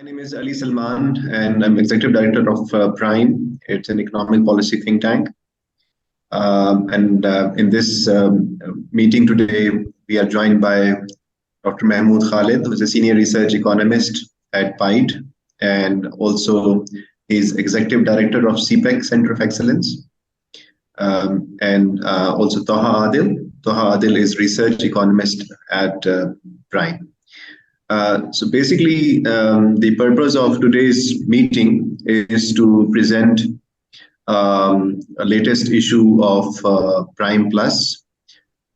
My name is Ali Salman, and I'm Executive Director of Prime. It's an economic policy think tank. In this meeting today, we are joined by Dr. Mahmood Khalid, who is a Senior Research Economist at PIDE, and also is Executive Director of CPEC Center of Excellence. Also Taha Adil. Taha Adil is Research Economist at Prime. So basically, the purpose of today's meeting is to present a latest issue of Prime Plus.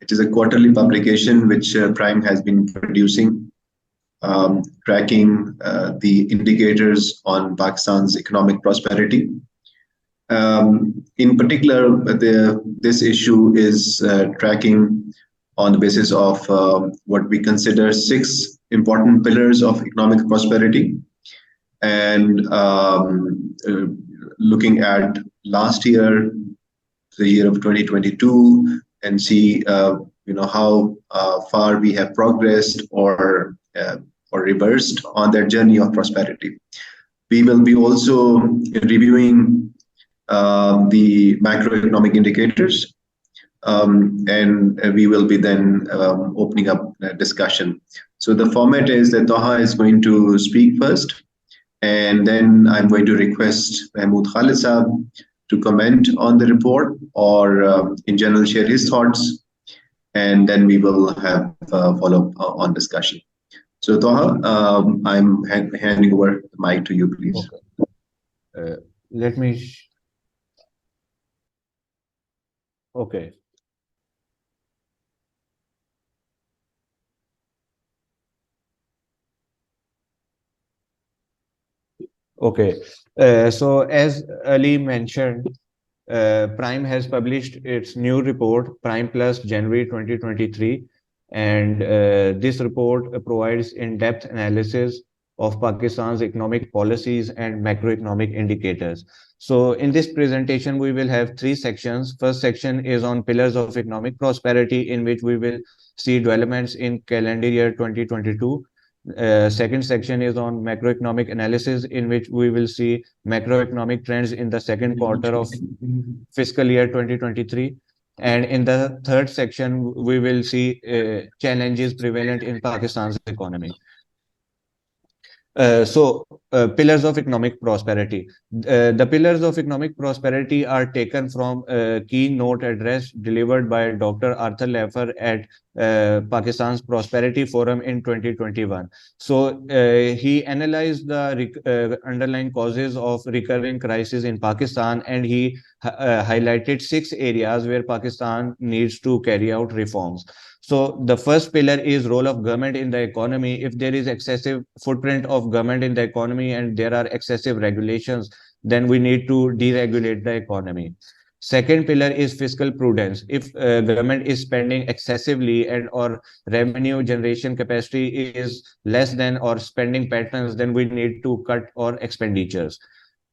It is a quarterly publication which Prime has been producing, tracking the indicators on Pakistan's economic prosperity. In particular, this issue is tracking on the basis of what we consider 6 important pillars of economic prosperity, and looking at last year, the year of 2022, and see how far we have progressed or reversed on that journey of prosperity. We will be also reviewing the macroeconomic indicators, and we will be then opening up a discussion. So the format is that Taha is going to speak first, and then I'm going to request Mahmood Khalid Saab to comment on the report or in general share his thoughts, and then we will have a follow-up on discussion. So Taha, I'm handing over the mic to you, please. Okay. Let me... Okay. Okay, so as Ali mentioned, Prime has published its new report, Prime Plus January 2023, and this report provides in-depth analysis of Pakistan's economic policies and macroeconomic indicators. So in this presentation, we will have 3 sections. First section is on pillars of economic prosperity, in which we will see developments in calendar year 2022. Second section is on macroeconomic analysis, in which we will see macroeconomic trends in the second quarter of fiscal year 2023. And in the third section, we will see challenges prevalent in Pakistan's economy. Pillars of economic prosperity. The pillars of economic prosperity are taken from a keynote address delivered by Dr. Arthur Laffer at Pakistan's Prosperity Forum in 2021. So he analyzed the underlying causes of recurring crisis in Pakistan, and he highlighted 6 areas where Pakistan needs to carry out reforms. So the first pillar is role of government in the economy. If there is excessive footprint of government in the economy and there are excessive regulations, then we need to deregulate the economy. Second pillar is fiscal prudence. If government is spending excessively and or revenue generation capacity is less than or spending patterns, then we need to cut our expenditures.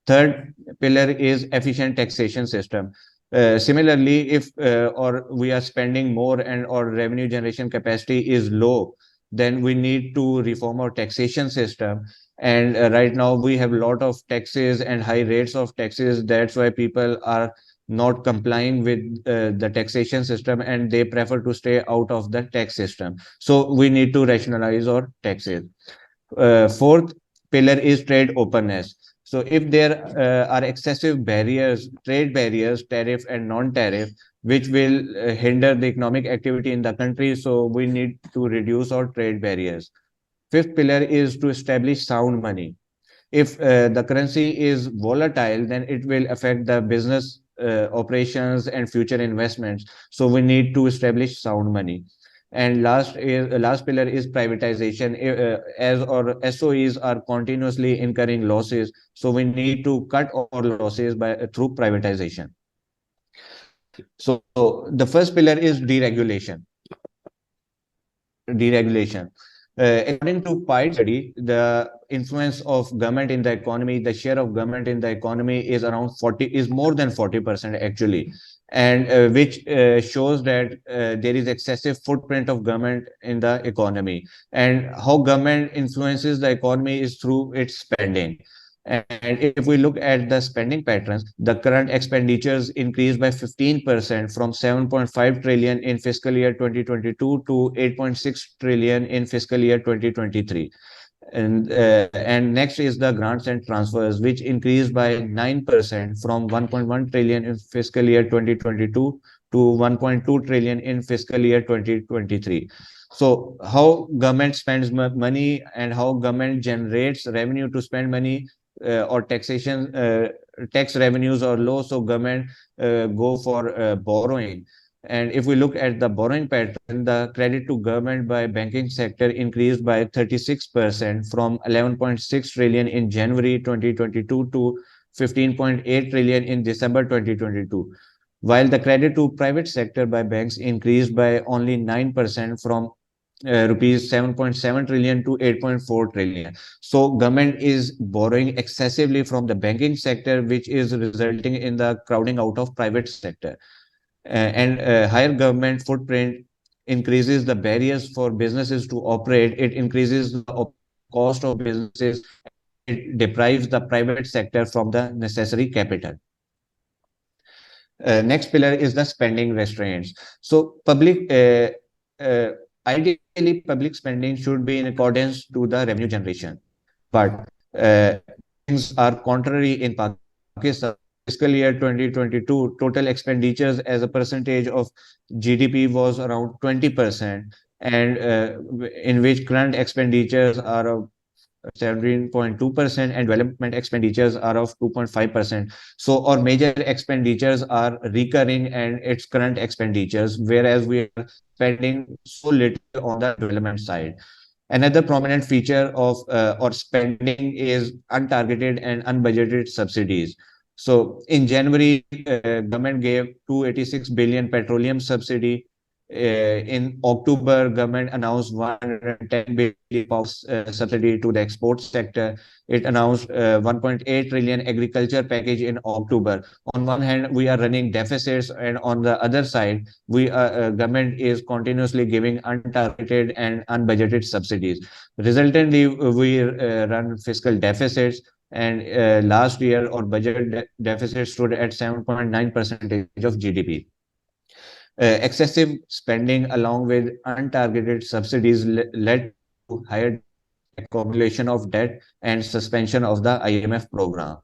Third pillar is efficient taxation system. Similarly, if we are spending more and our revenue generation capacity is low, then we need to reform our taxation system. And right now we have a lot of taxes and high rates of taxes. That's why people are not complying with the taxation system, and they prefer to stay out of the tax system. So we need to rationalize our taxes. Fourth pillar is trade openness. So if there are excessive barriers, trade barriers, tariff and non-tariff, which will hinder the economic activity in the country, so we need to reduce our trade barriers. Fifth pillar is to establish sound money. If the currency is volatile, then it will affect the business operations and future investments. So we need to establish sound money. And last pillar is privatization. As our SOEs are continuously incurring losses, so we need to cut our losses through privatization. So the first pillar is deregulation. According to PIDE study, the influence of government in the economy, the share of government in the economy is around 40, is more than 40% actually, and which shows that there is excessive footprint of government in the economy. And how government influences the economy is through its spending. And if we look at the spending patterns, the current expenditures increased by 15% from 7.5 trillion in fiscal year 2022 to 8.6 trillion in fiscal year 2023. And next is the grants and transfers, which increased by 9% from 1.1 trillion in fiscal year 2022 to 1.2 trillion in fiscal year 2023. So how government spends money and how government generates revenue to spend money, or taxation, tax revenues are low, so government go for borrowing. And if we look at the borrowing pattern, the credit to government by banking sector increased by 36% from 11.6 trillion in January 2022 to 15.8 trillion in December 2022, while the credit to private sector by banks increased by only 9% from rupees 7.7 trillion to 8.4 trillion. So government is borrowing excessively from the banking sector, which is resulting in the crowding out of private sector. And higher government footprint increases the barriers for businesses to operate. It increases the cost of businesses. It deprives the private sector from the necessary capital. Next pillar is the spending restraints. So uh, ideally, public spending should be in accordance to the revenue generation, but things are contrary in Pakistan. Fiscal year 2022, total expenditures as a percentage of GDP was around 20%, and in which current expenditures are of 17.2% and development expenditures are of 2.5%. So our major expenditures are recurring and its current expenditures, whereas we are spending so little on the development side. Another prominent feature of or spending is untargeted and unbudgeted subsidies. So in January, government gave 286 billion petroleum subsidy. In October, government announced 110 billion subsidy to the export sector. It announced 1.8 trillion agriculture package in October. On one hand, we are running deficits, and on the other side, we government is continuously giving untargeted and unbudgeted subsidies. Resultantly, we run fiscal deficits, and last year our budget deficit stood at 7.9% of GDP. Excessive spending along with untargeted subsidies led to higher accumulation of debt and suspension of the IMF program.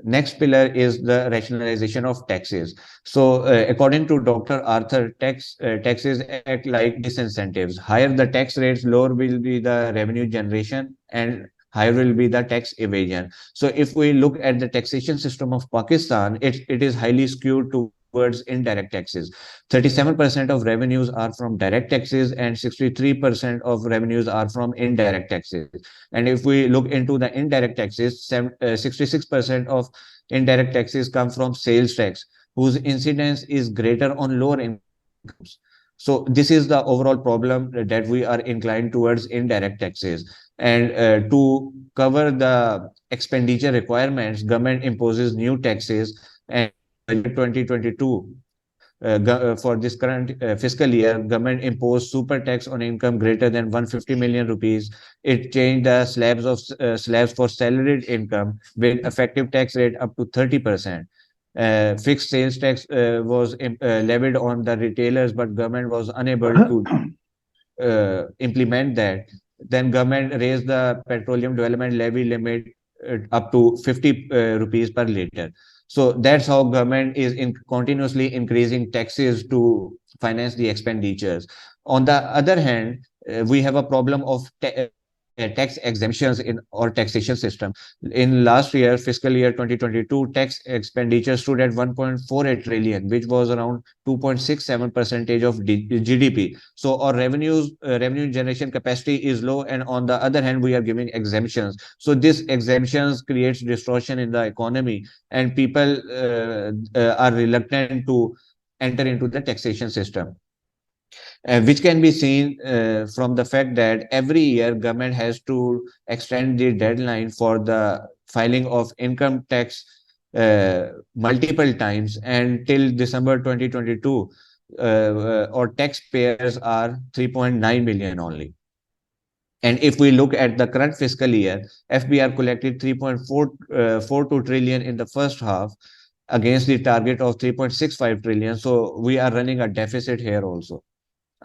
Next pillar is the rationalization of taxes. So, according to Dr. Arthur, taxes act like disincentives. Higher the tax rates, lower will be the revenue generation, and higher will be the tax evasion. So, if we look at the taxation system of Pakistan, it is highly skewed towards indirect taxes. 37% of revenues are from direct taxes, and 63% of revenues are from indirect taxes. And if we look into the indirect taxes, 66% of indirect taxes come from sales tax, whose incidence is greater on lower incomes. So this is the overall problem that we are inclined towards indirect taxes. And to cover the expenditure requirements, government imposes new taxes. And 2022, for this current fiscal year, government imposed super tax on income greater than 150 million rupees. It changed the slabs for salaried income with effective tax rate up to 30%. Fixed sales tax was levied on the retailers, but government was unable to implement that. Then government raised the petroleum development levy limit up to 50 rupees per liter. So that's how government is continuously increasing taxes to finance the expenditures. On the other hand, we have a problem of tax exemptions in our taxation system. In last year, fiscal year 2022, tax expenditure stood at 1.48 trillion, which was around 2.67% of GDP. So our revenue generation capacity is low, and on the other hand, we are giving exemptions. So this exemptions creates distortion in the economy, and people are reluctant to enter into the taxation system. which can be seen from the fact that every year government has to extend the deadline for the filing of income tax multiple times, and till December 2022 or taxpayers are 3.9 million only. And if we look at the current fiscal year, FBR collected 3.42 trillion in the first half against the target of 3.65 trillion. So we are running a deficit here also.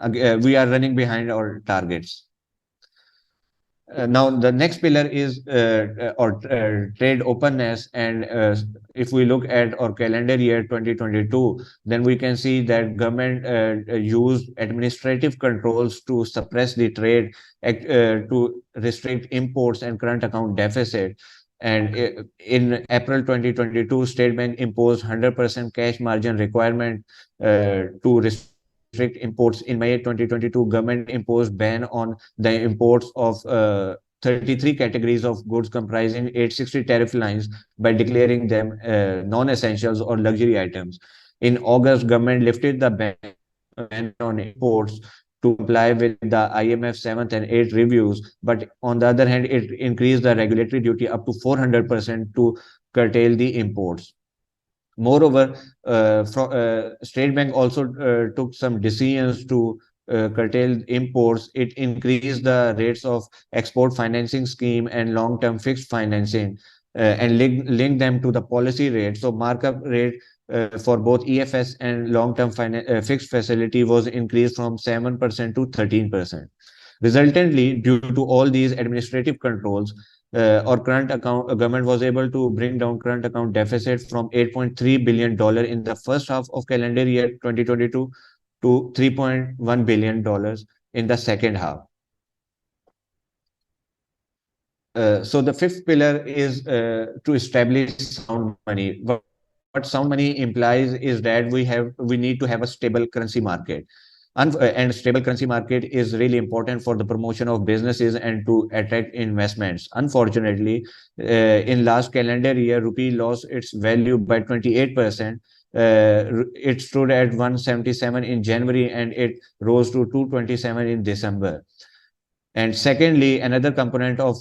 We are running behind our targets. Now, the next pillar is trade openness. And if we look at our calendar year 2022, then we can see that government used administrative controls to suppress the trade, to restrict imports and current account deficit. And in April 2022, State Bank imposed 100% cash margin requirement to restrict imports. In May 2022, government imposed ban on the imports of 33 categories of goods comprising 860 tariff lines by declaring them non-essentials or luxury items. In August, government lifted the ban on imports to comply with the IMF 7th and 8th reviews. But on the other hand, it increased the regulatory duty up to 400% to curtail the imports. Moreover, State Bank also took some decisions to curtail imports. It increased the rates of export financing scheme and long-term fixed financing and linked them to the policy rate. So markup rate for both EFS and long-term fixed facility was increased from 7% to 13%. Resultantly, due to all these administrative controls, our current account government was able to bring down current account deficit from $8.3 billion in the first half of calendar year 2022 to $3.1 billion in the second half. So the fifth pillar is to establish sound money. What sound money implies is that we need to have a stable currency market. And stable currency market is really important for the promotion of businesses and to attract investments. Unfortunately, in last calendar year, rupee lost its value by 28%. It stood at 177 in January and it rose to 227 in December. And secondly, another component of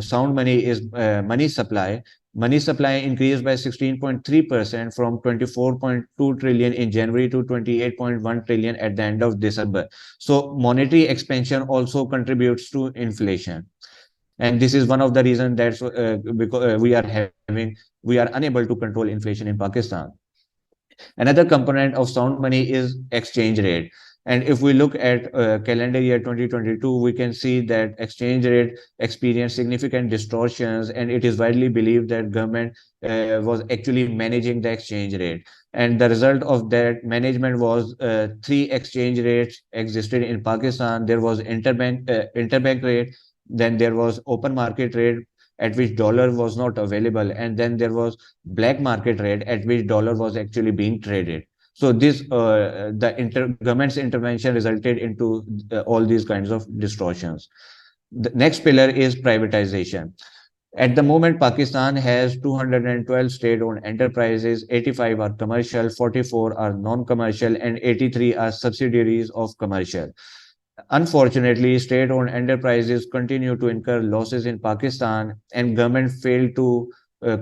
sound money is money supply. Money supply increased by 16.3% from 24.2 trillion in January to 28.1 trillion at the end of December. So monetary expansion also contributes to inflation. And this is one of the reasons that because we are unable to control inflation in Pakistan. Another component of sound money is exchange rate. And if we look at calendar year 2022, we can see that exchange rate experienced significant distortions, and it is widely believed that government was actually managing the exchange rate. And the result of that management was three exchange rates existed in Pakistan. There was interbank rate, then there was open market rate at which dollar was not available, and then there was black market rate at which dollar was actually being traded. So this government's intervention resulted into all these kinds of distortions. The next pillar is privatization. At the moment, Pakistan has 212 state-owned enterprises, 85 are commercial, 44 are non-commercial, and 83 are subsidiaries of commercial. Unfortunately, state-owned enterprises continue to incur losses in Pakistan, and government failed to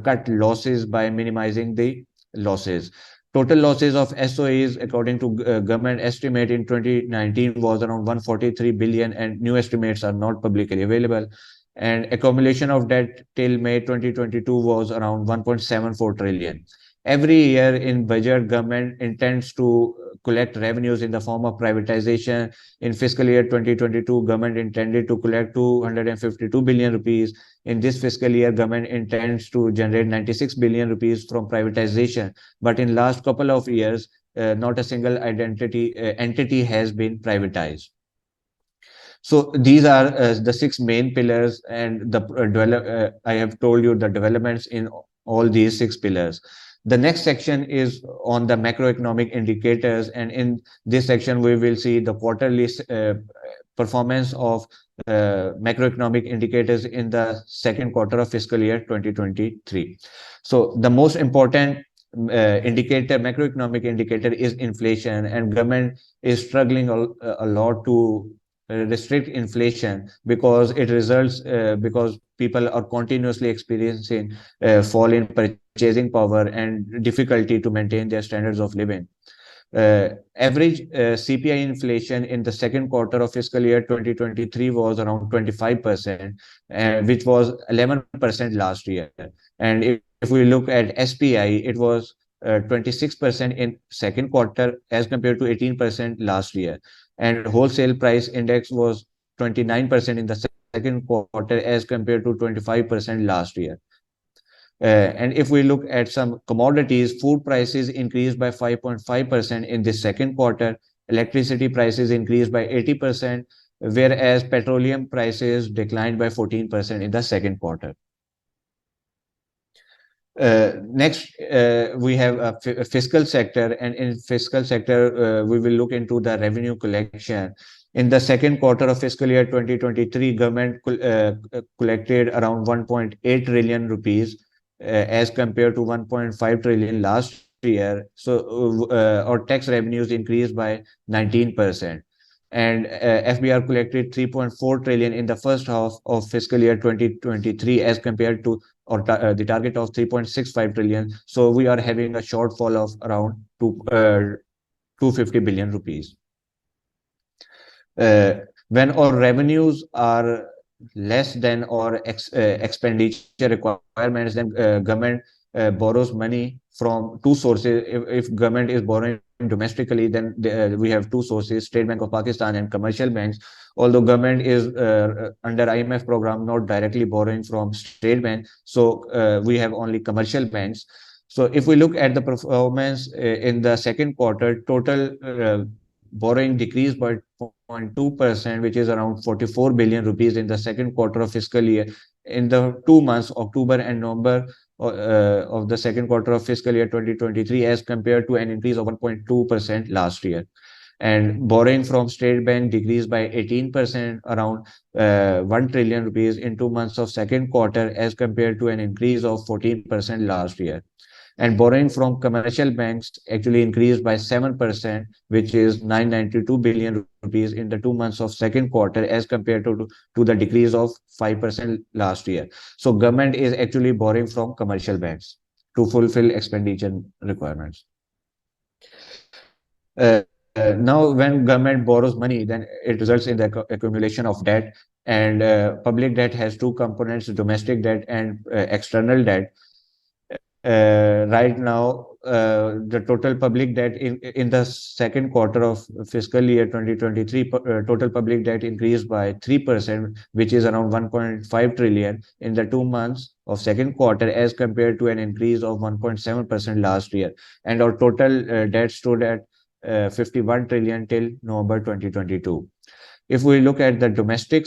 cut losses by minimizing the losses. Total losses of SOEs, according to government estimate in 2019, was around 143 billion, and new estimates are not publicly available. And accumulation of debt till May 2022 was around 1.74 trillion. Every year in budget, government intends to collect revenues in the form of privatization. In fiscal year 2022, government intended to collect 252 billion rupees. In this fiscal year, government intends to generate 96 billion rupees from privatization. But in last couple of years, not a single entity has been privatized. So these are the six main pillars, and I have told you the developments in all these six pillars. The next section is on the macroeconomic indicators, and in this section we will see the quarterly performance of macroeconomic indicators in the second quarter of fiscal year 2023. So the most important macroeconomic indicator is inflation, and government is struggling a lot to restrict inflation because it results because people are continuously experiencing fall in purchasing power and difficulty to maintain their standards of living. Average CPI inflation in the second quarter of fiscal year 2023 was around 25%, which was 11% last year. And if we look at SPI, it was 26% in second quarter as compared to 18% last year. And wholesale price index was 29% in the second quarter as compared to 25% last year. And if we look at some commodities, food prices increased by 5.5% in the second quarter, electricity prices increased by 80%, whereas petroleum prices declined by 14% in the second quarter. Next, we have a fiscal sector, and in fiscal sector, we will look into the revenue collection. In the second quarter of fiscal year 2023, government collected around 1.8 trillion rupees as compared to 1.5 trillion last year. So our tax revenues increased by 19%. And FBR collected 3.4 trillion in the first half of fiscal year 2023 as compared to the target of 3.65 trillion. So we are having a shortfall of around 250 billion rupees. When our revenues are less than our expenditure requirements, then government borrows money from two sources. If government is borrowing domestically, then we have two sources: State Bank of Pakistan and commercial banks. Although government is under IMF program not directly borrowing from State Bank, so we have only commercial banks. So if we look at the performance in the second quarter, total borrowing decreased by 0.2%, which is around 44 billion rupees in the second quarter of fiscal year. In the 2 months, October and November of the second quarter of fiscal year 2023, as compared to an increase of 1.2% last year. And borrowing from State Bank decreased by 18%, around 1 trillion rupees in 2 months of second quarter, as compared to an increase of 14% last year. And borrowing from commercial banks actually increased by 7%, which is 992 billion rupees in the 2 months of second quarter, as compared to the decrease of 5% last year. So government is actually borrowing from commercial banks to fulfill expenditure requirements. Now, when government borrows money, then it results in the accumulation of debt. And public debt has two components: domestic debt and external debt. Right now, the total public debt in the second quarter of fiscal year 2023, total public debt increased by 3%, which is around 1.5 trillion in the 2 months of second quarter, as compared to an increase of 1.7% last year. And our total debt stood at 51 trillion till November 2022. If we look at the domestic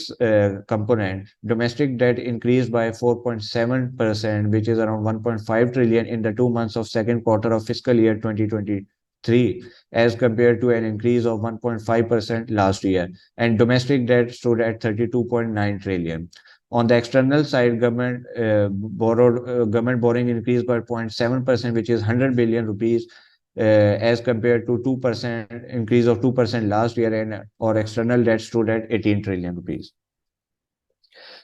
component, domestic debt increased by 4.7%, which is around 1.5 trillion in the 2 months of second quarter of fiscal year 2023, as compared to an increase of 1.5% last year. And domestic debt stood at 32.9 trillion. On the external side, government borrowing increased by 0.7%, which is 100 billion rupees. As compared to 2% increase of 2% last year, and our external debt stood at 18 trillion rupees.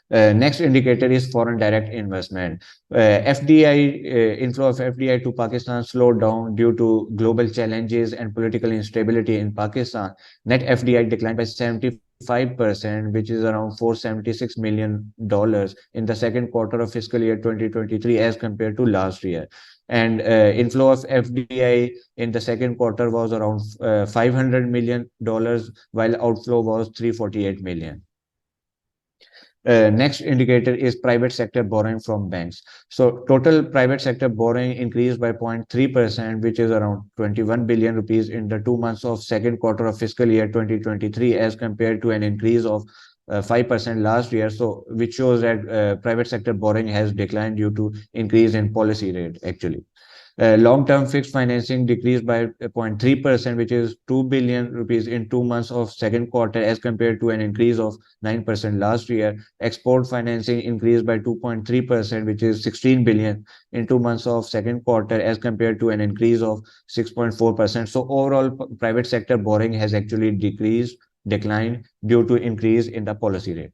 Next indicator is foreign direct investment. FDI inflow of FDI to Pakistan slowed down due to global challenges and political instability in Pakistan. Net FDI declined by 75%, which is around $476 million in the second quarter of fiscal year 2023 as compared to last year. And inflow of FDI in the second quarter was around $500 million, while outflow was $348 million. Next indicator is private sector borrowing from banks. So total private sector borrowing increased by 0.3%, which is around 21 billion rupees in the 2 months of second quarter of fiscal year 2023, as compared to an increase of 5% last year. So which shows that private sector borrowing has declined due to increase in policy rate actually. Long-term fixed financing decreased by 0.3%, which is 2 billion rupees in 2 months of second quarter as compared to an increase of 9% last year. Export financing increased by 2.3%, which is 16 billion in 2 months of second quarter as compared to an increase of 6.4%. So overall, private sector borrowing has actually declined due to increase in the policy rate.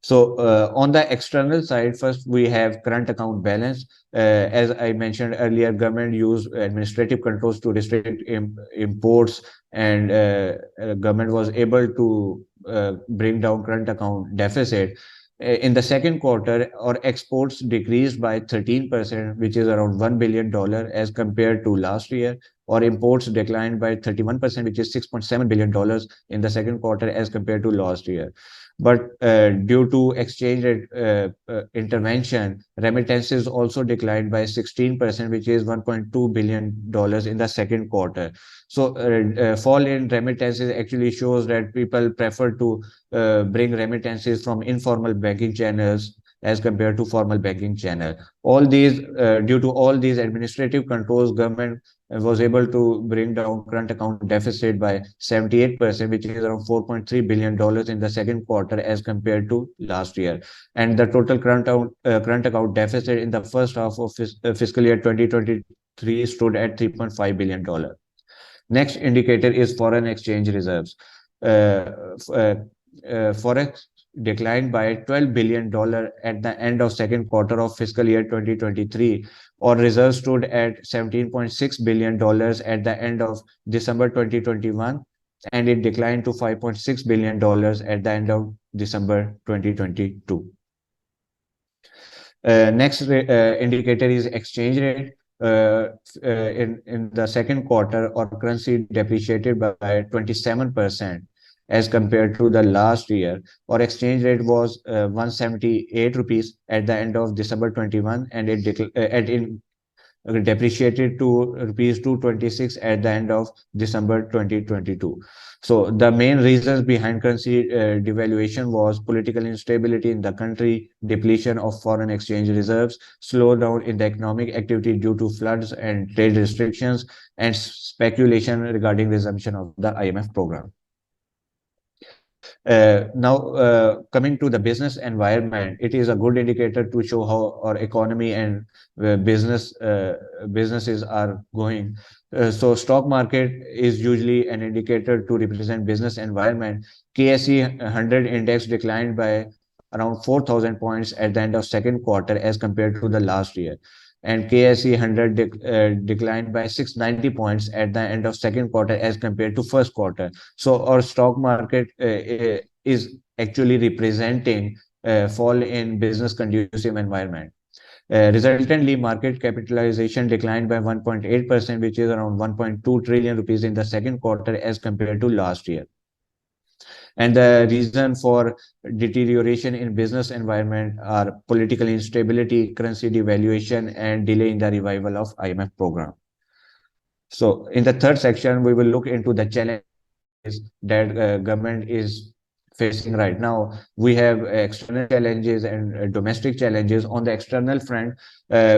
So on the external side, first we have current account balance. As I mentioned earlier, government used administrative controls to restrict imports, and government was able to bring down current account deficit. In the second quarter, our exports decreased by 13%, which is around $1 billion as compared to last year. Our imports declined by 31%, which is $6.7 billion in the second quarter as compared to last year. But due to exchange rate intervention, remittances also declined by 16%, which is $1.2 billion in the second quarter. So fall in remittances actually shows that people prefer to bring remittances from informal banking channels as compared to formal banking channel. All these, due to all these administrative controls, government was able to bring down current account deficit by 78%, which is around $4.3 billion in the second quarter as compared to last year. And the total current account deficit in the first half of fiscal year 2023 stood at $3.5 billion. Next indicator is foreign exchange reserves. Forex declined by $12 billion at the end of second quarter of fiscal year 2023, or reserves stood at $17.6 billion at the end of December 2021, and it declined to $5.6 billion at the end of December 2022. Next indicator is exchange rate. In the second quarter, our currency depreciated by 27% as compared to the last year. Our exchange rate was 178 rupees at the end of December 21, and it depreciated to rupees 226 at the end of December 2022. So the main reasons behind currency devaluation was political instability in the country, depletion of foreign exchange reserves, slowdown in the economic activity due to floods and trade restrictions, and speculation regarding resumption of the IMF program. Now, coming to the business environment, it is a good indicator to show how our economy and businesses are going. So stock market is usually an indicator to represent business environment. KSE 100 index declined by around 4,000 points at the end of second quarter as compared to the last year. And KSE 100 declined by 690 points at the end of second quarter as compared to first quarter. So our stock market is actually representing fall in business conducive environment. Resultantly, market capitalization declined by 1.8%, which is around 1.2 trillion rupees in the second quarter as compared to last year. And the reason for deterioration in business environment are political instability, currency devaluation, and delay in the revival of IMF program. So in the third section, we will look into the challenges that government is facing right now. We have external challenges and domestic challenges. On the external front,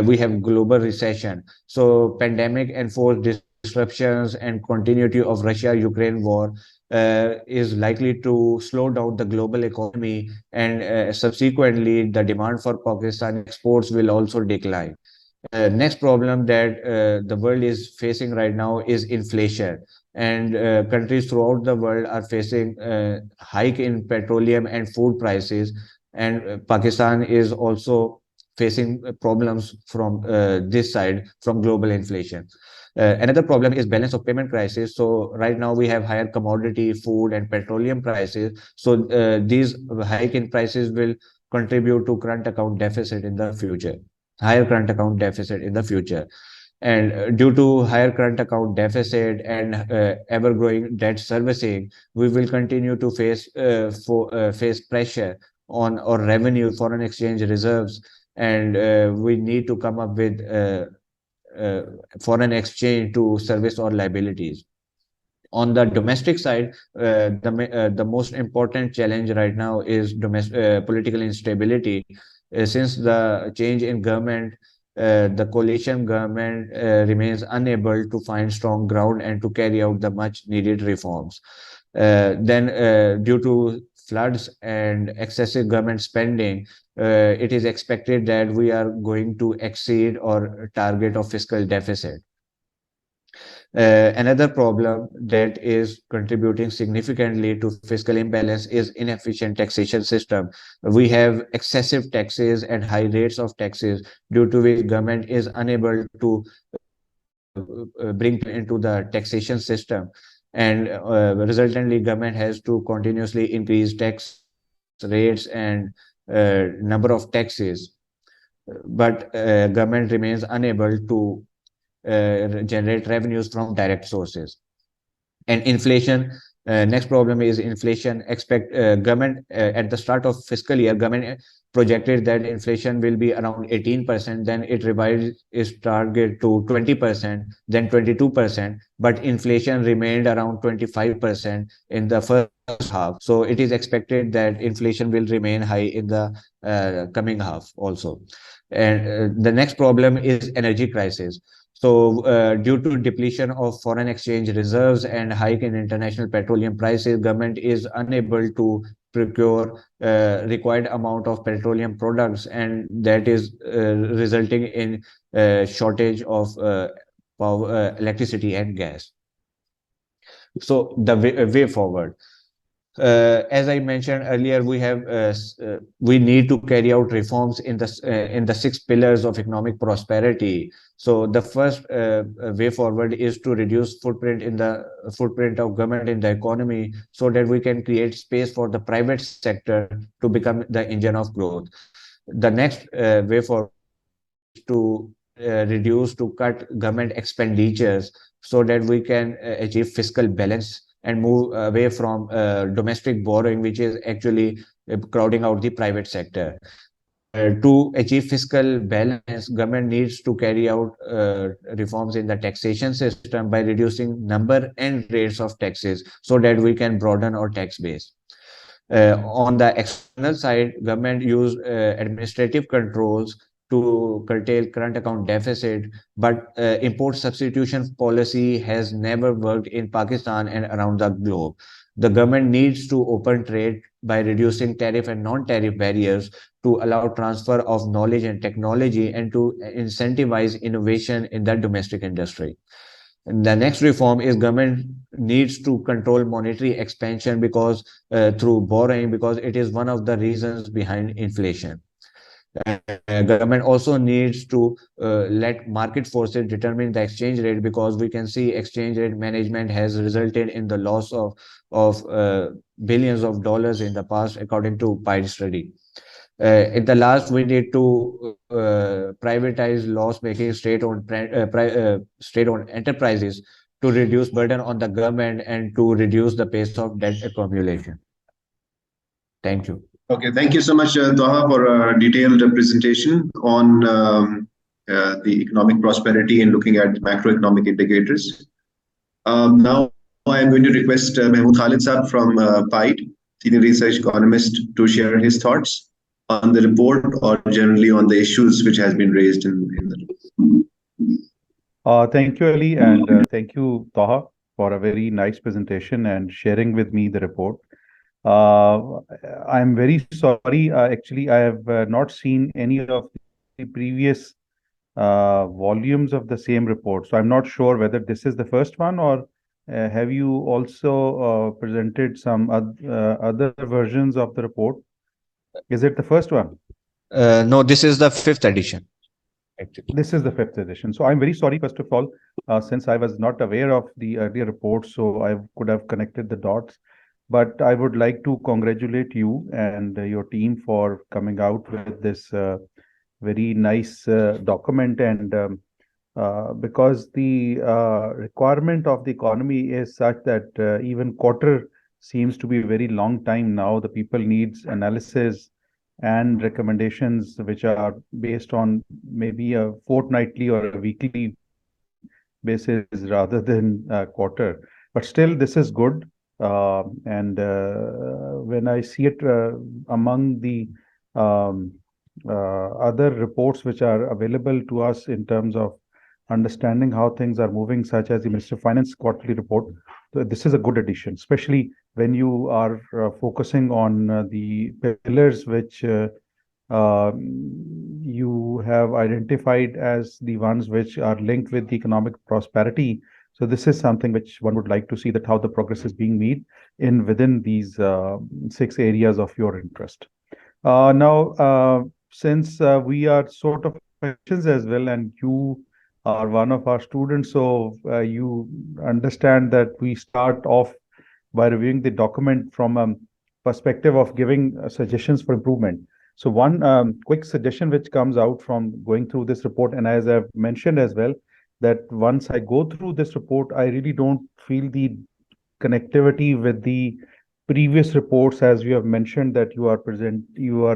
we have global recession. So pandemic enforced disruptions and continuity of Russia-Ukraine war is likely to slow down the global economy, and subsequently the demand for Pakistani exports will also decline. Next problem that the world is facing right now is inflation, and countries throughout the world are facing hike in petroleum and food prices, and Pakistan is also facing problems from this side from global inflation. Another problem is balance of payment crisis. So right now we have higher commodity, food, and petroleum prices. So these hike in prices will contribute to current account deficit in the future, higher current account deficit in the future. And due to higher current account deficit and ever-growing debt servicing, we will continue to face pressure on our revenue, foreign exchange reserves, and we need to come up with foreign exchange to service our liabilities. On the domestic side, the most important challenge right now is political instability. Since the change in government, the coalition government remains unable to find strong ground and to carry out the much needed reforms. Then, due to floods and excessive government spending, it is expected that we are going to exceed our target of fiscal deficit. Another problem that is contributing significantly to fiscal imbalance is inefficient taxation system. We have excessive taxes and high rates of taxes, due to which government is unable to bring into the taxation system, and resultantly government has to continuously increase tax rates and number of taxes, but government remains unable to generate revenues from direct sources. And inflation, next problem is inflation. Government at the start of fiscal year, government projected that inflation will be around 18%, then it revised its target to 20%, then 22%, but inflation remained around 25% in the first half. So it is expected that inflation will remain high in the coming half also. And the next problem is energy crisis. So, due to depletion of foreign exchange reserves and hike in international petroleum prices, government is unable to procure required amount of petroleum products, and that is resulting in shortage of power, electricity and gas. So, the way forward. As I mentioned earlier, we need to carry out reforms in the 6 pillars of economic prosperity. So the first way forward is to reduce footprint of government in the economy, so that we can create space for the private sector to become the engine of growth. The next way forward is to cut government expenditures, so that we can achieve fiscal balance and move away from domestic borrowing, which is actually crowding out the private sector. To achieve fiscal balance, government needs to carry out reforms in the taxation system by reducing number and rates of taxes, so that we can broaden our tax base. On the external side, government use administrative controls to curtail current account deficit, but import substitution policy has never worked in Pakistan and around the globe. The government needs to open trade by reducing tariff and non-tariff barriers, to allow transfer of knowledge and technology, and to incentivize innovation in the domestic industry. And the next reform is government needs to control monetary expansion, because through borrowing, because it is one of the reasons behind inflation. Government also needs to let market forces determine the exchange rate, because we can see exchange rate management has resulted in the loss of billions of dollars in the past, according to PIDE study. At the last, we need to privatize loss-making state-owned enterprises, to reduce burden on the government and to reduce the pace of debt accumulation. Thank you. Okay, thank you so much, Taha, for a detailed presentation on the economic prosperity and looking at macroeconomic indicators. Now, I am going to request Mahmood Khalid Saab from PIDE, Senior Research Economist, to share his thoughts on the report, or generally on the issues which has been raised in the report. Thank you, Ali, and thank you, Taha, for a very nice presentation and sharing with me the report. I'm very sorry. Actually, I have not seen any of the previous volumes of the same report. So I'm not sure whether this is the first one, or have you also presented some other versions of the report? Is it the first one? No, this is the 5th edition. Actually, this is the 5th edition. So I'm very sorry, first of all, since I was not aware of the earlier report, so I could have connected the dots. But I would like to congratulate you and your team for coming out with this very nice document. And because the requirement of the economy is such that even quarter seems to be a very long time now, the people needs analysis and recommendations which are based on maybe a fortnightly or a weekly basis rather than quarter. But still, this is good. And when I see it among the other reports which are available to us in terms of understanding how things are moving, such as the Ministry of Finance quarterly report. So this is a good addition, especially when you are focusing on the pillars which you have identified as the ones which are linked with the economic prosperity. So this is something which one would like to see, that how the progress is being made in within these 6 areas of your interest. Since we are sort of questions as well, and you are one of our students, so you understand that we start off by reviewing the document from a perspective of giving suggestions for improvement. So one quick suggestion which comes out from going through this report, and as I've mentioned as well, that once I go through this report, I really don't feel the connectivity with the previous reports, as you have mentioned that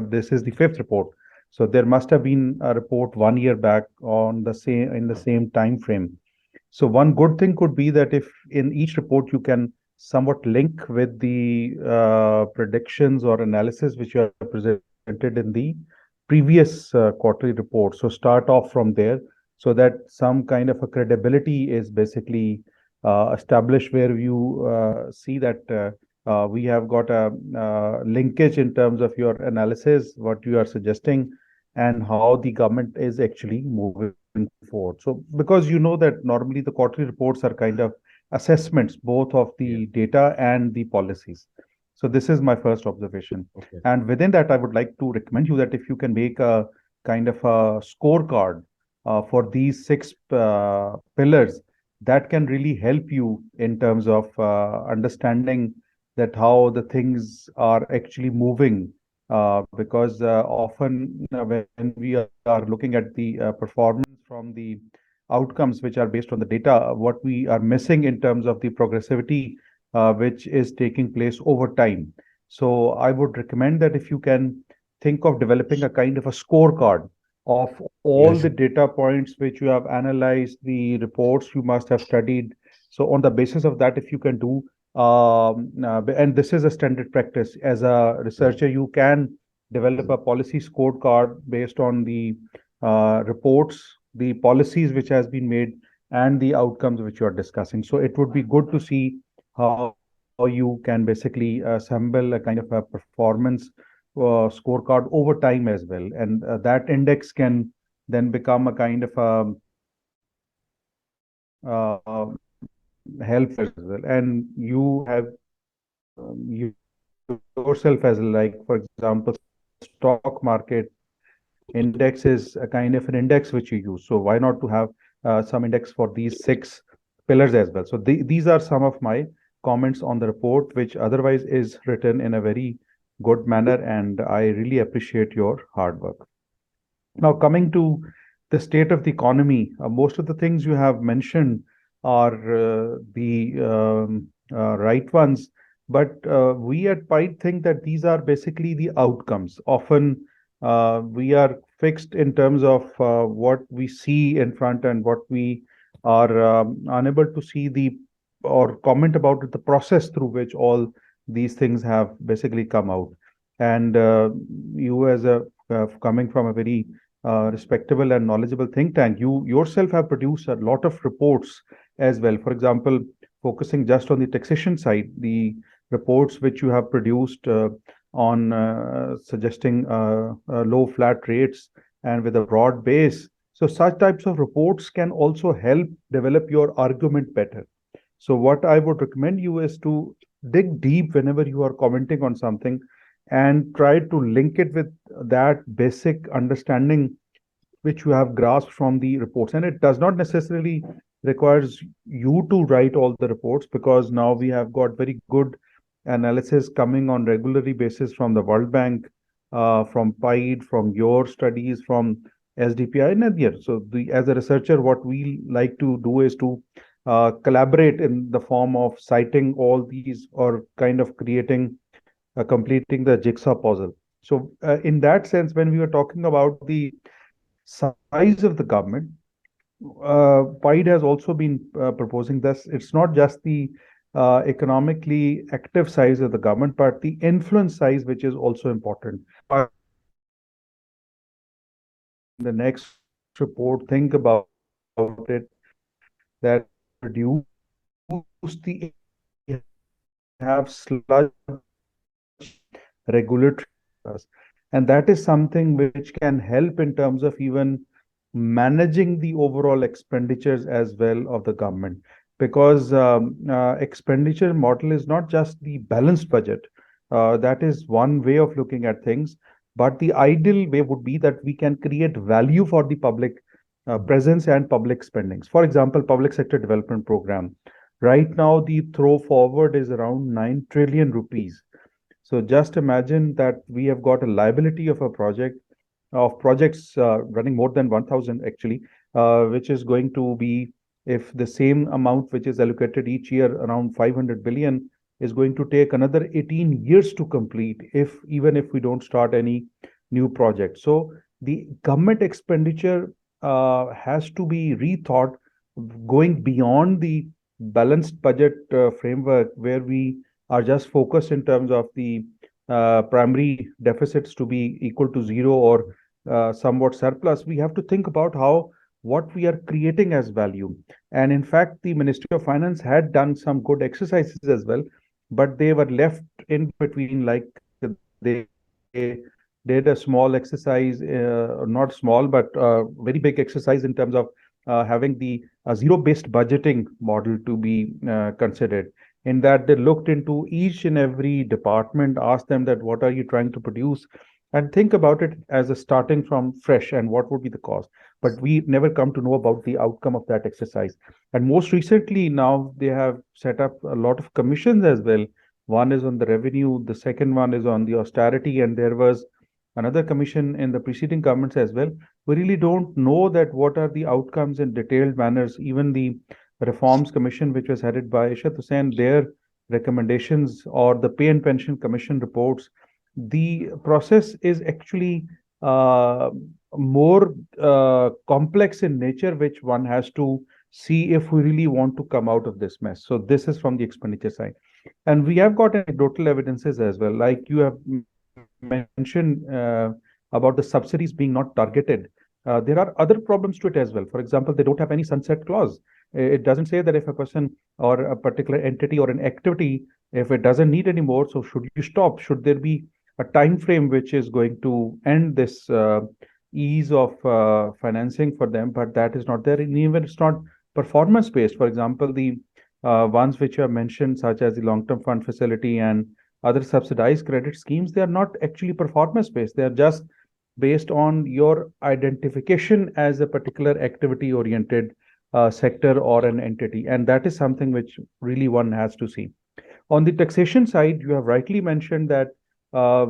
this is the 5th report. So there must have been a report 1 year back in the same time frame. So one good thing could be that if in each report you can somewhat link with the predictions or analysis which you have presented in the previous quarterly report. So start off from there, so that some kind of a credibility is basically established, where you see that we have got a linkage in terms of your analysis, what you are suggesting, and how the government is actually moving forward. So because you know that normally the quarterly reports are kind of assessments both of the data and the policies. So this is my first observation. Okay. And within that, I would like to recommend you that if you can make a kind of a scorecard for these 6 pillars, that can really help you in terms of understanding that how the things are actually moving. Because often when we are looking at the performance from the outcomes which are based on the data, what we are missing in terms of the progressivity which is taking place over time. So I would recommend that if you can think of developing a kind of a scorecard of all Yes. the data points which you have analyzed, the reports you must have studied. So on the basis of that, if you can do, and this is a standard practice, as a researcher, you can develop a policy scorecard based on the reports, the policies which has been made, and the outcomes which you are discussing. So it would be good to see how you can basically assemble a kind of a performance scorecard over time as well. And that index can then become a kind of help as well. And you have you yourself as, like, for example, stock market index is a kind of an index which you use. So why not to have some index for these 6 pillars as well? So these are some of my comments on the report, which otherwise is written in a very good manner, and I really appreciate your hard work. Now, coming to the state of the economy, most of the things you have mentioned are the right ones, but we at PIDE think that these are basically the outcomes. Often we are fixed in terms of what we see in front, and what we are unable to see or comment about the process through which all these things have basically come out. And you, as a coming from a very respectable and knowledgeable think tank, you yourself have produced a lot of reports as well. For example, focusing just on the taxation side, the reports which you have produced on suggesting low flat rates and with a broad base. So such types of reports can also help develop your argument better. So what I would recommend you is to dig deep whenever you are commenting on something, and try to link it with that basic understanding which you have grasped from the reports. And it does not necessarily requires you to write all the reports, because now we have got very good analysis coming on regularly basis from the World Bank, from PIDE, from your studies, from SDPI and Nadir. So as a researcher, what we like to do is to collaborate in the form of citing all these, or kind of creating completing the jigsaw puzzle. So in that sense, when we were talking about the size of the government, PIDE has also been proposing this. It's not just the economically active size of the government, but the influence size, which is also important. the next report think about it, that reduce the have sludge regulatory, and that is something which can help in terms of even managing the overall expenditures as well of the government, because expenditure model is not just the balanced budget. That is one way of looking at things, but the ideal way would be that we can create value for the public presence and public spendings. For example, public sector development program. Right now, the throw forward is around 9 trillion rupees. So just imagine that we have got a liability of a project of projects running more than 1,000 actually, which is going to be, if the same amount which is allocated each year, around 500 billion, is going to take another 18 years to complete, if even if we don't start any new project. So the government expenditure has to be rethought, going beyond the balanced budget framework, where we are just focused in terms of the primary deficits to be equal to zero or somewhat surplus. We have to think about how what we are creating as value. And in fact, the Ministry of Finance had done some good exercises as well, but they were left in between. Like they did a small exercise, not small, but very big exercise in terms of having the zero-based budgeting model to be considered. In that they looked into each and every department, asked them that what are you trying to produce, and think about it as a starting from fresh and what would be the cost. But we never come to know about the outcome of that exercise. And most recently, now they have set up a lot of commissions as well. One is on the revenue, the second one is on the austerity, and there was another commission in the preceding governments as well. We really don't know that what are the outcomes in detailed manners. Even the Reforms Commission, which was headed by Ishrat Hussain, their recommendations, or the Pay and Pension Commission reports, the process is actually more complex in nature, which one has to see if we really want to come out of this mess. So this is from the expenditure side. And we have got anecdotal evidences as well, like you have mentioned about the subsidies being not targeted. There are other problems to it as well. For example, they don't have any sunset clause. It doesn't say that if a person or a particular entity or an activity, if it doesn't need anymore, so should you stop? Should there be a time frame which is going to end this ease of financing for them? But that is not there. And even it's not performance based. For example, the ones which are mentioned, such as the long-term fund facility and other subsidized credit schemes, they are not actually performance based. They are just based on your identification as a particular activity oriented sector or an entity. And that is something which really one has to see. On the taxation side, you have rightly mentioned that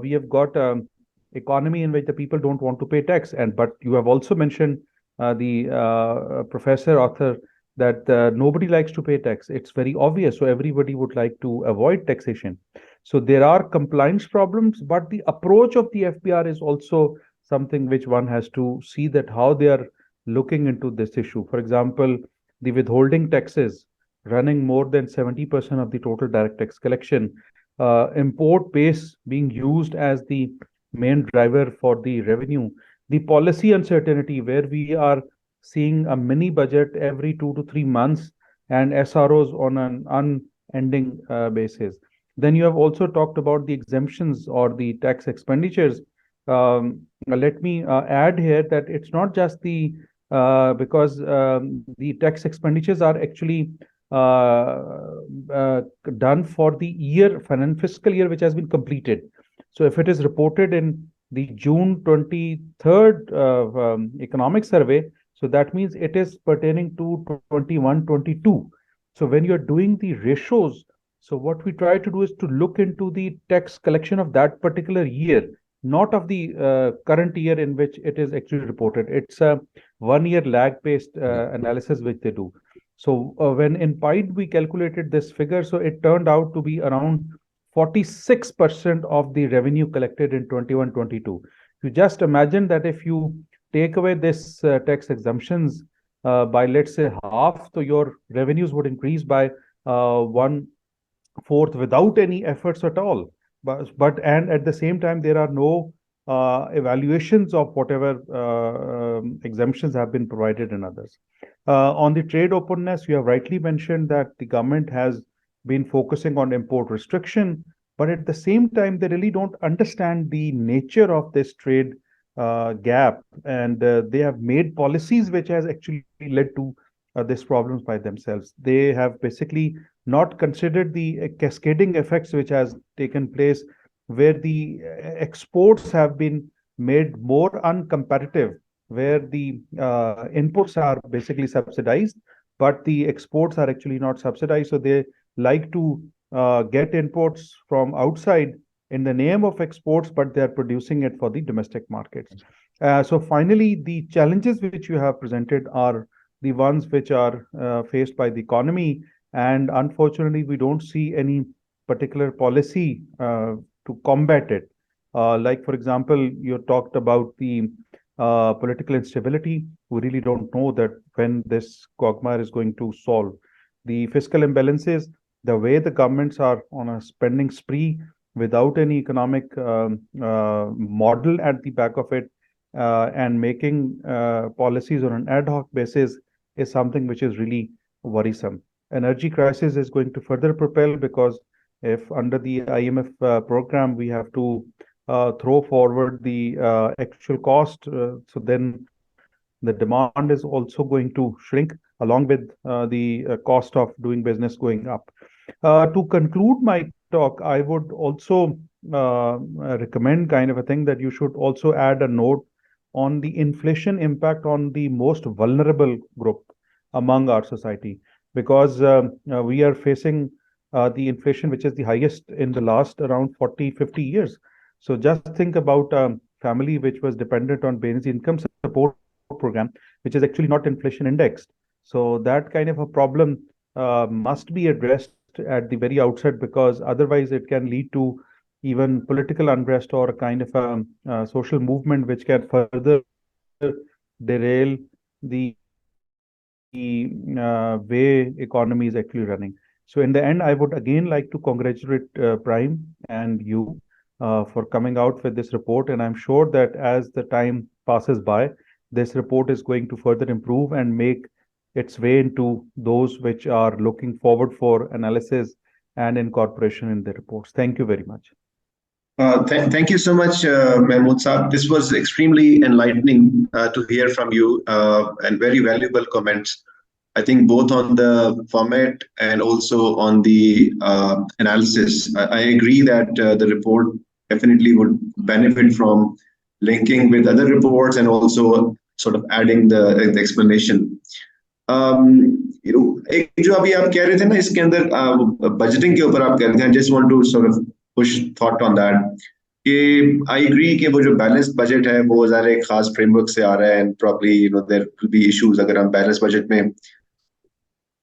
we have got an economy in which the people don't want to pay tax. But you have also mentioned the professor author that nobody likes to pay tax. It's very obvious. So everybody would like to avoid taxation. So there are compliance problems, but the approach of the FBR is also something which one has to see, that how they are looking into this issue. For example, the withholding taxes running more than 70% of the total direct tax collection, import base being used as the main driver for the revenue, the policy uncertainty where we are seeing a mini budget every 2 to 3 months and SROs on an unending basis. Then you have also talked about the exemptions or the tax expenditures. Let me add here that it's not just the because the tax expenditures are actually done for the year, fiscal year which has been completed. So if it is reported in the June 23rd economic survey, so that means it is pertaining to 21-22. So when you're doing the ratios, so what we try to do is to look into the tax collection of that particular year, not of the current year in which it is actually reported. It's a 1 year lag-based analysis which they do. So when in PIDE we calculated this figure, so it turned out to be around 46% of the revenue collected in 21-22. You just imagine that if you take away this tax exemptions by, let's say, half, so your revenues would increase by 1/4 without any efforts at all. And at the same time, there are no evaluations of whatever exemptions have been provided in others. On the trade openness, you have rightly mentioned that the government has been focusing on import restriction, but at the same time, they really don't understand the nature of this trade gap, and they have made policies which has actually led to these problems by themselves. They have basically not considered the cascading effects which has taken place, where the exports have been made more uncompetitive, where the inputs are basically subsidized, but the exports are actually not subsidized. So they like to get imports from outside in the name of exports, but they are producing it for the domestic markets. So finally, the challenges which you have presented are the ones which are faced by the economy. And unfortunately, we don't see any particular policy to combat it. Like, for example, you talked about the political instability. We really don't know that when this quagmire is going to solve. The fiscal imbalances, the way the governments are on a spending spree without any economic model at the back of it, and making policies on an ad hoc basis is something which is really worrisome. Energy crisis is going to further propel, because if under the IMF program we have to throw forward the actual cost, so then the demand is also going to shrink along with the cost of doing business going up. To conclude my talk, I would also recommend kind of a thing that you should also add a note on the inflation impact on the most vulnerable group among our society, because we are facing the inflation which is the highest in the last around 40-50 years. So just think about a family which was dependent on basic income support program, which is actually not inflation indexed. So that kind of a problem must be addressed at the very outset, because otherwise it can lead to even political unrest or a kind of a social movement which can further derail the way economy is actually running. So in the end, I would again like to congratulate Prime and you for coming out with this report. And I'm sure that as the time passes by, this report is going to further improve and make its way into those which are looking forward for analysis and incorporation in the reports. Thank you very much. Thank you so much, Mahmood Saab. This was extremely enlightening to hear from you, and very valuable comments. I think both on the format and also on the analysis. I agree that the report definitely would benefit from linking with other reports and also sort of adding the explanation. एक जो अभी आप कह रहे थे ना, इसके अंदर बजटिंग के ऊपर आप कह रहे थे, I just want to sort of push thought on that. कि I agree कि वो जो बैलेंस बजट है वो ज़रा एक खास फ्रेमवर्क से आ रहा है, and probably there will be issues अगर हम बैलेंस बजट में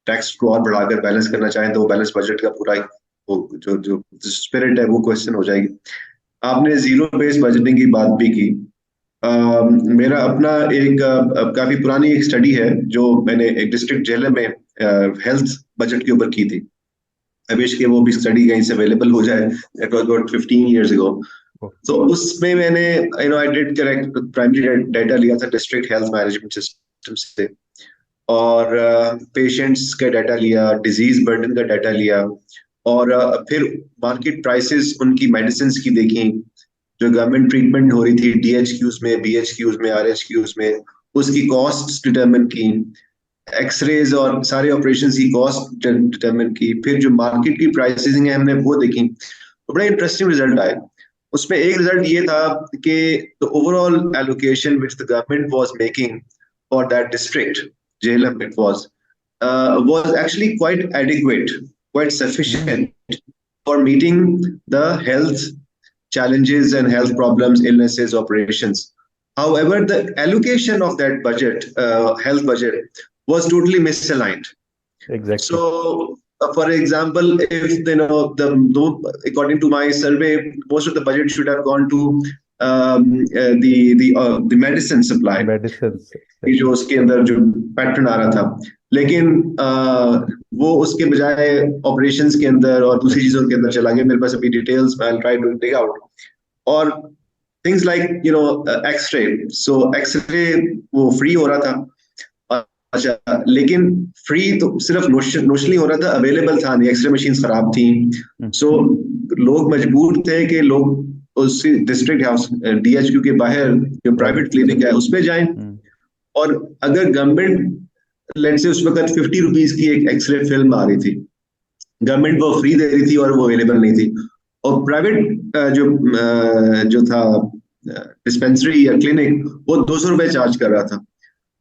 टैक्स को और बढ़ाकर बैलेंस करना चाहें तो बैलेंस बजट का पूरा जो स्पिरिट है वो क्वेश्चन हो जाएगी. आपने जीरो बेस्ड बजटिंग की बात भी की. मेरा अपना एक काफी पुरानी एक स्टडी है जो मैंने एक डिस्ट्रिक्ट जेल में हेल्थ बजट के ऊपर की थी. I wish कि वो भी स्टडी कहीं से अवेलेबल हो जाए. It was about 15 years ago. तो उसमें मैंने I did correct primary data लिया था डिस्ट्रिक्ट हेल्थ मैनेजमेंट सिस्टम से, और पेशेंट्स का डाटा लिया, डिजीज बर्डन का डाटा लिया, और फिर मार्केट प्राइसेस उनकी मेडिसिन की देखी, जो गवर्नमेंट ट्रीटमेंट हो रही थी DHQs में, BHQs में, RHQs में, उसकी कॉस्ट डिटरमिन की, एक्सरेज और सारे ऑपरेशन की कॉस्ट डिटरमिन की, फिर जो मार्केट की प्राइसिंग है हमने वो देखी. तो बड़ा इंटरेस्टिंग रिजल्ट आए. उसमें एक रिजल्ट ये था कि the overall allocation which the government was making for that district Jhelum it was actually quite adequate, quite sufficient for meeting the health challenges and health problems, illnesses, operations. However, the allocation of that budget, health budget, was totally misaligned. Exactly. So, for example, if according to my survey, most of the budget should have gone to the medicine supply. Medicines. जो उसके अंदर जो pattern आ रहा था, लेकिन वो उसके बजाय ऑपरेशंस के अंदर और दूसरी चीजों के अंदर चला गया. मेरे पास अभी details, I will try to dig out. और things like x-ray, so x-ray वो फ्री हो रहा था। अच्छा, लेकिन फ्री तो सिर्फ नोशनली हो रहा था, अवेलेबल था नहीं, एक्सरे मशीन खराब थी। सो लोग मजबूर थे कि लोग उस डिस्ट्रिक्ट हाउस DHQ के बाहर जो प्राइवेट क्लिनिक है उसमें जाएं। और अगर गवर्नमेंट लेट से उस वक्त 50 रुपीज की एक एक्सरे फिल्म आ रही थी, गवर्नमेंट वो फ्री दे रही थी और वो अवेलेबल नहीं थी, और प्राइवेट जो था डिस्पेंसरी या क्लिनिक वो 200 रुपए चार्ज कर रहा था।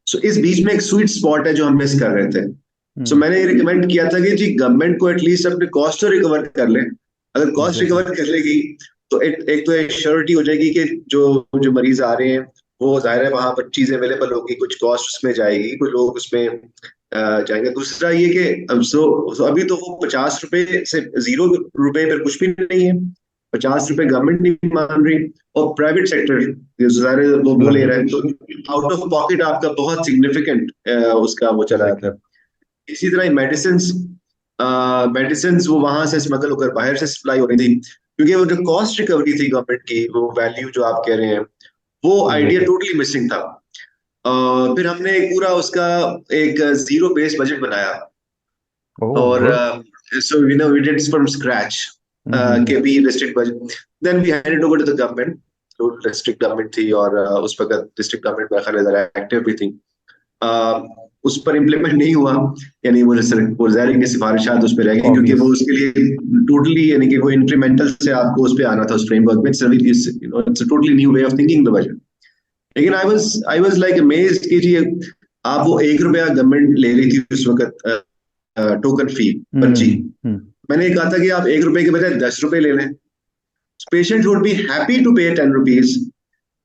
सो इस बीच में एक स्वीट स्पॉट है जो हम मिस कर रहे थे। सो मैंने ये रिकमेंड किया था कि जी गवर्नमेंट को एटलीस्ट अपने कॉस्ट तो रिकवर कर ले। अगर कॉस्ट रिकवर कर लेगी तो एक तो एक श्योरिटी हो जाएगी कि जो जो मरीज आ रहे हैं वो जाहिर है वहां पर चीज अवेलेबल होगी, कुछ कॉस्ट उसमें जाएगी, कुछ लोग उसमें जाएंगे। दूसरा ये कि सो अभी तो वो 50 रुपए से 0 रुपए पर कुछ भी नहीं है, 50 रुपए गवर्नमेंट नहीं मान रही और प्राइवेट सेक्टर वो ले रहा है, तो आउट ऑफ पॉकेट आपका बहुत सिग्निफिकेंट उसका वो चला जाता है। इसी तरह मेडिसिन वो वहां से स्मगल होकर बाहर से सप्लाई हो रही थी, क्योंकि वो जो कॉस्ट रिकवरी थी गवर्नमेंट की, वो वैल्यू जो आप कह रहे हैं, वो आइडिया टोटली मिसिंग था। फिर हमने एक पूरा उसका एक जीरो बेस बजट बनाया, और so we did from scratch के भी district budget, then we handed over to the government. तो डिस्ट्रिक्ट गवर्नमेंट थी और उस वक्त डिस्ट्रिक्ट गवर्नमेंट में ज़रा एक्टिव भी थी। उस पर इम्प्लीमेंट नहीं हुआ, यानी वो वज़ारे की सिफारिशात उस पर रह गई, क्योंकि वो उसके लिए टोटली यानी कि वो इंक्रीमेंटल से आपको उस पर आना था उस फ्रेमवर्क में। It's a totally new way of thinking the budget. लेकिन आई वाज लाइक अमेज्ड कि जी आप वो 1 रुपया गवर्नमेंट ले रही थी उस वक्त टोकन फी, पर्ची। मैंने कहा था कि आप 1 रुपए के बजाय 10 रुपए ले लें। Patient would be happy to pay 10 rupees,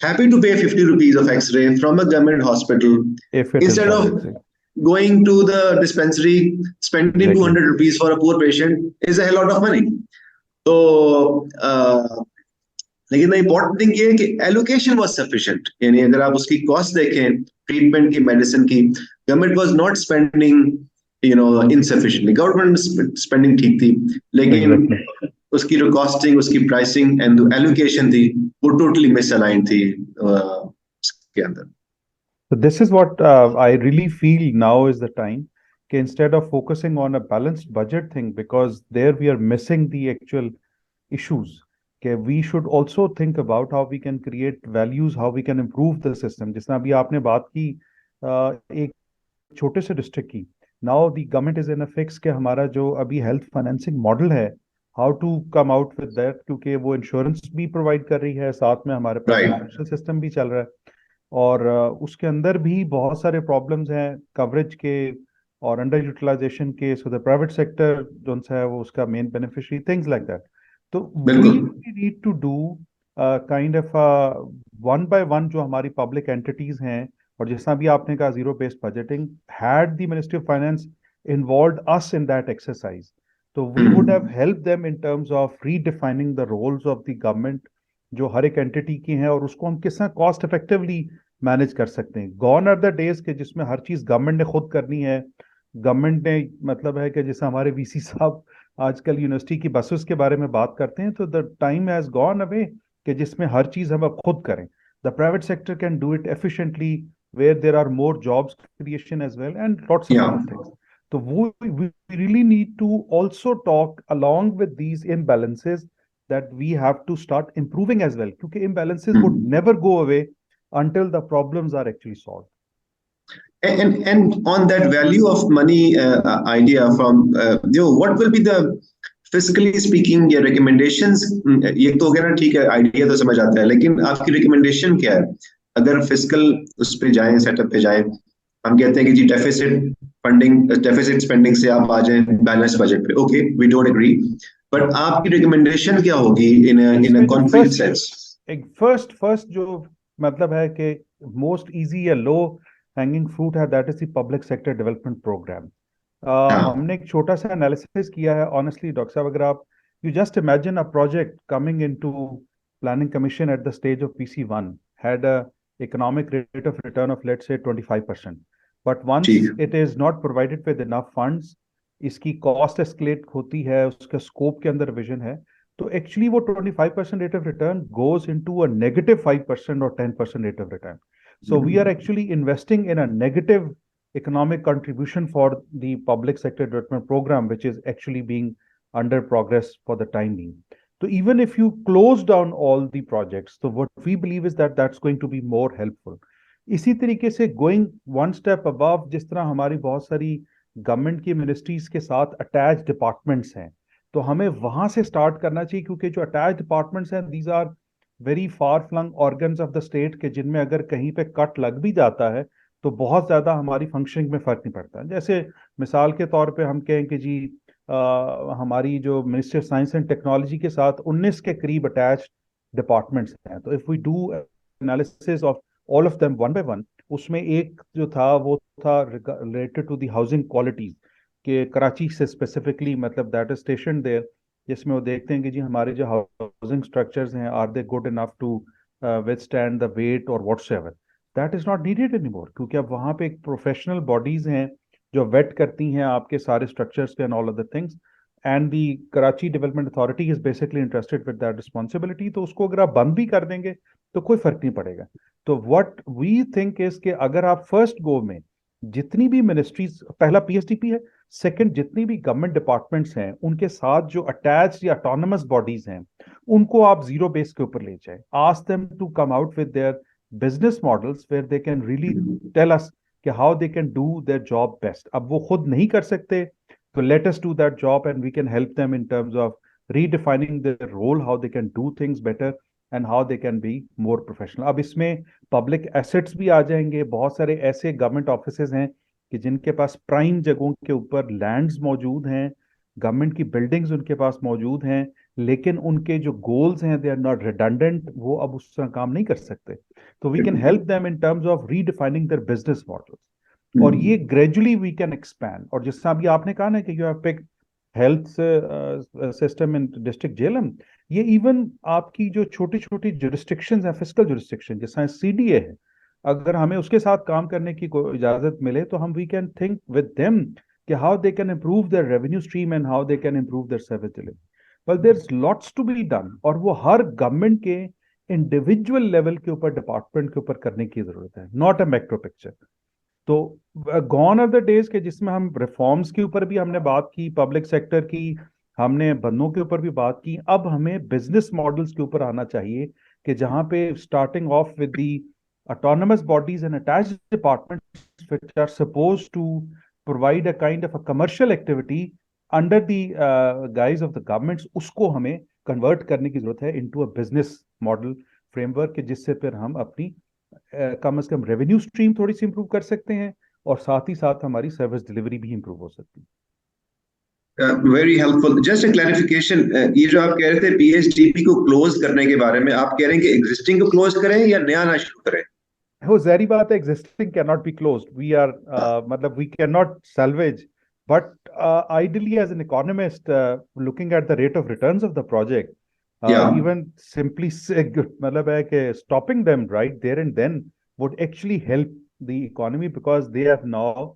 happy to pay 50 rupees of X-ray from a government hospital instead of going to the dispensary, spending 200 rupees for a poor patient is a hell lot of money. So, लेकिन the important thing ये है कि allocation was sufficient, यानी अगर आप उसकी cost देखें treatment की, मेडिसिन की, government was not spending insufficiently. Government spending ठीक थी, लेकिन उसकी जो कॉस्टिंग, उसकी प्राइसिंग एंड एलोकेशन थी वो टोटली मिसअलाइंड थी उसके अंदर। So this is what I really feel now is the time, instead of focusing on a balanced budget thing, because there we are missing the actual issues. We should also think about how we can create values, how we can improve the system. जिसना अभी आपने बात की एक छोटे से district की, now the government is in a fix कि हमारा जो अभी हेल्थ फाइनेंसिंग मॉडल है, how to come out with that, क्योंकि वो इंश्योरेंस भी प्रोवाइड कर रही है, साथ में हमारे पास फाइनेंशियल सिस्टम भी चल रहा है, और उसके अंदर भी बहुत सारे प्रॉब्लम्स हैं कवरेज के और अंडर यूटिलाइजेशन के। सो द प्राइवेट सेक्टर जो है वो उसका main beneficiary, things like that. तो we need to do kind of one by one जो हमारी पब्लिक एंटिटीज हैं, और जैसा भी आपने कहा zero based budgeting, had the ministry of finance involved us in that exercise, तो we would have help them in terms of redefining the roles of the government जो हर एक एंटिटी की हैं, और उसको हम किस तरह कॉस्ट इफेक्टिवली मैनेज कर सकते हैं। गॉन आर द डेज के जिसमें हर चीज गवर्नमेंट ने खुद करनी है। गवर्नमेंट ने मतलब है कि जैसे हमारे वीसी साहब आजकल यूनिवर्सिटी की बसेस के बारे में बात करते हैं, तो the time has gone away कि जिसमें हर चीज हम अब खुद करें। The private sector can do it efficiently, where there are more jobs creation as well and lots of other things. तो वो we really need to also talk along with these imbalances that we have to start improving as well, क्योंकि imbalances would never go away until the problems are actually solved. And on that value of money idea from what will be the fiscally speaking या recommendations, ये तो हो गया ना, ठीक है, idea तो समझ आता है, लेकिन आपकी रिकमेंडेशन क्या है? अगर फिस्कल उस पे जाएं, सेटअप पे जाएं, हम कहते हैं कि जी डेफिसिट स्पेंडिंग से आप आ जाएं बैलेंस बजट पे, okay, we don't agree, but आपकी रिकमेंडेशन क्या होगी इन अ कॉन्क्रीट सेंस? एक फर्स्ट जो मतलब है कि मोस्ट इजी या लो हैंगिंग फ्रूट है, that is the public sector development program. हमने एक छोटा सा एनालिसिस किया है ऑनेस्टली डॉक्टर साहब। अगर आप you just imagine a project coming into planning commission at the stage of PC1 had a economic rate of return of let's say 25%, but once it is not provided with enough funds, इसकी cost escalate होती है, उसके scope के अंदर vision है, तो actually वो 25% rate of return goes into a negative 5% or 10% rate of return. So we are actually investing in a negative economic contribution for the public sector development program, which is actually being under progress for the time being. So even if you close down all the projects, so what we believe is that that's going to be more helpful. इसी तरीके से going one step above, जिस तरह हमारी बहुत सारी government की ministries के साथ अटैच डिपार्टमेंट्स हैं, तो हमें वहां से स्टार्ट करना चाहिए, क्योंकि जो अटैच डिपार्टमेंट्स हैं these are very far flung organs of the state के, जिनमें अगर कहीं पे कट लग भी जाता है तो बहुत ज्यादा हमारी फंक्शनिंग में फर्क नहीं पड़ता। जैसे मिसाल के तौर पे हम कहें कि जी हमारी जो ministry of science and technology के साथ 19 के करीब अटैच डिपार्टमेंट्स हैं, तो if we do analysis of all of them one by one, उसमें एक जो था वो था related to the housing qualities के, कराची से स्पेसिफिकली, मतलब दैट इज स्टेशन देयर, जिसमें वो देखते हैं कि जी हमारे जो हाउसिंग स्ट्रक्चर्स हैं are they good enough to withstand the weight और whatsoever. That is not needed anymore, क्योंकि अब वहाँ पे एक प्रोफेशनल बॉडीज हैं जो वेट करती हैं आपके सारे स्ट्रक्चर्स के and all other things, and the Karachi development authority is basically interested with that responsibility. तो उसको अगर आप बंद भी कर देंगे तो कोई फर्क नहीं पड़ेगा। तो व्हाट वी थिंक इज कि अगर आप फर्स्ट गो में जितनी भी मिनिस्ट्रीज, पहला पीएसडीपी है, सेकंड जितनी भी गवर्नमेंट डिपार्टमेंट्स हैं उनके साथ जो अटैच या ऑटोनमस बॉडीज हैं उनको आप जीरो बेस के ऊपर ले जाए, ask them to come out with their business models where they can really tell us कि how they can do their job best. अब वो खुद नहीं कर सकते तो let us do that job and we can help them in terms of redefining their role, how they can do things better and how they can be more professional. अब इसमें public assets भी आ जाएंगे, बहुत सारे ऐसे government offices हैं कि जिनके पास प्राइम जगहों के ऊपर लैंड्स मौजूद हैं, गवर्नमेंट की बिल्डिंग्स उनके पास मौजूद हैं, लेकिन उनके जो गोल्स हैं दे आर नॉट रिडंडेंट, वो अब उस तरह काम नहीं कर सकते। तो we can help them in terms of redefining their business models, और ये ग्रेजुअली वी कैन एक्सपैंड। और जिस तरह अभी आपने कहा ना कि you have picked health system in district Jhelum, ये इवन आपकी जो छोटी छोटी जुरिस्डिक्शंस हैं, फिस्कल जुरिस्डिक्शन जैसा सीडीए है, अगर हमें उसके साथ काम करने की इजाजत मिले तो हम we can think with them कि how they can improve their revenue stream and how they can improve their service delivery. Well there is lots to be done, और वो हर गवर्नमेंट के इंडिविजुअल लेवल के ऊपर, डिपार्टमेंट के ऊपर करने की जरूरत है, नॉट अ मैक्रो पिक्चर। तो गॉन आर द डेज के जिसमें हम रिफॉर्म्स के ऊपर भी हमने बात की, पब्लिक सेक्टर की हमने बंदों के ऊपर भी बात की, अब हमें बिजनेस मॉडल्स के ऊपर आना चाहिए कि जहां पे starting of with the autonomous bodies and attached departments which are supposed to provide a kind of a commercial activity under the guise of the governments, उसको हमें convert करने की जरूरत है into a business model framework के, जिससे फिर हम अपनी कम से कम रेवेन्यू स्ट्रीम थोड़ी सी इंप्रूव कर सकते हैं और साथ ही साथ हमारी सर्विस डिलीवरी भी इंप्रूव हो सकती है। Very helpful. Just a clarification, ये जो आप कह रहे थे पीएचडीपी को क्लोज करने के बारे में, आप कह रहे हैं कि एग्जिस्टिंग को क्लोज करें या नया ना शुरू करें? वो ज़ाहिर बात है existing can not be closed, we are मतलब we can not salvage, but ideally as an economist looking at the rate of returns of the project, even simply मतलब है कि stopping them right there and then would actually help the economy, because they are now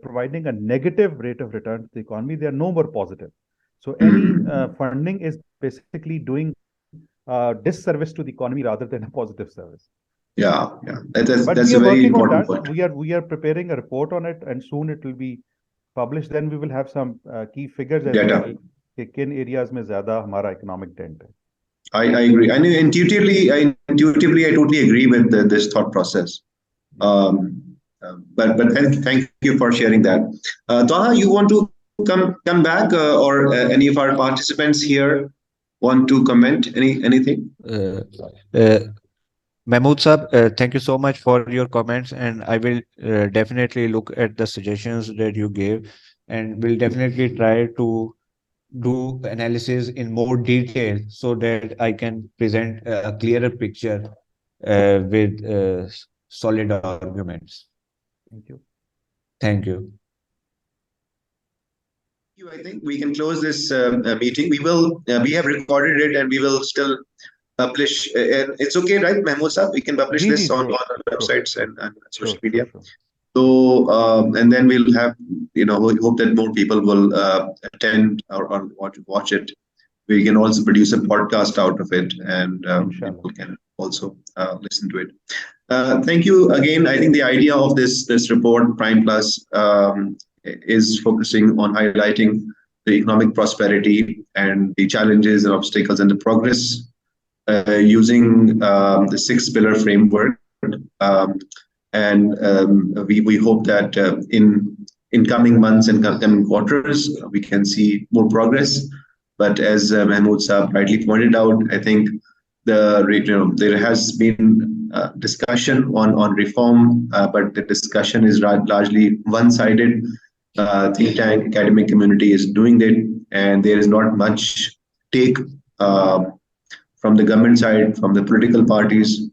providing a negative rate of return to the economy. They are no more positive. So any funding is basically doing disservice to the economy rather than a positive service. Yeah. That's But a we are very working on important that. point. We are preparing a report on it, and soon it will be published. Then we will have some key figures as Data. well कि किन areas में ज्यादा हमारा economic dent है। I agree. I mean, intuitively, I totally agree with this thought process. But thank you for sharing that. Taha, you want to come back, or any of our participants here want to comment anything? Mahmood Sahab, thank you so much for your comments, and I will definitely look at the suggestions that you gave, and will definitely try to do analysis in more detail so that I can present a clearer picture with solid arguments. Thank you. Thank you. I think we can close this meeting. We have recorded it and we will still publish. It's okay, right, Mahmood Sahab? We can publish this on our websites and social media. Sure. So, and then we'll have, we hope that more people will attend or watch it. we can also produce a podcast out of it, and Inshallah. people can also listen to it. Thank you again. I think the idea of this report, Prime Plus, is focusing on highlighting the economic prosperity and the challenges and obstacles and the progress using the 6-pillar framework. We hope that in coming months and coming quarters, we can see more progress. But as Mahmood Saab rightly pointed out, I think there has been discussion on reform, but the discussion is largely one-sided. Think tank academic community is doing it, and there is not much take from the government side, from the political parties.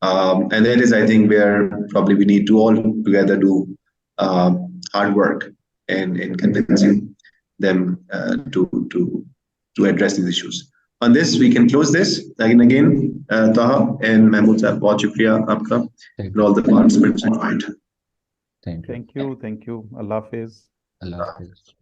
And that is, I think, where probably we need to all together do hard work in convincing them to address these issues. On this, we can close this. Again, Taha and Mahmood Sahab, बहुत शुक्रिया आपका and all the participants joined. Thank you. Thank you. Allah Hafiz. Allah Hafiz.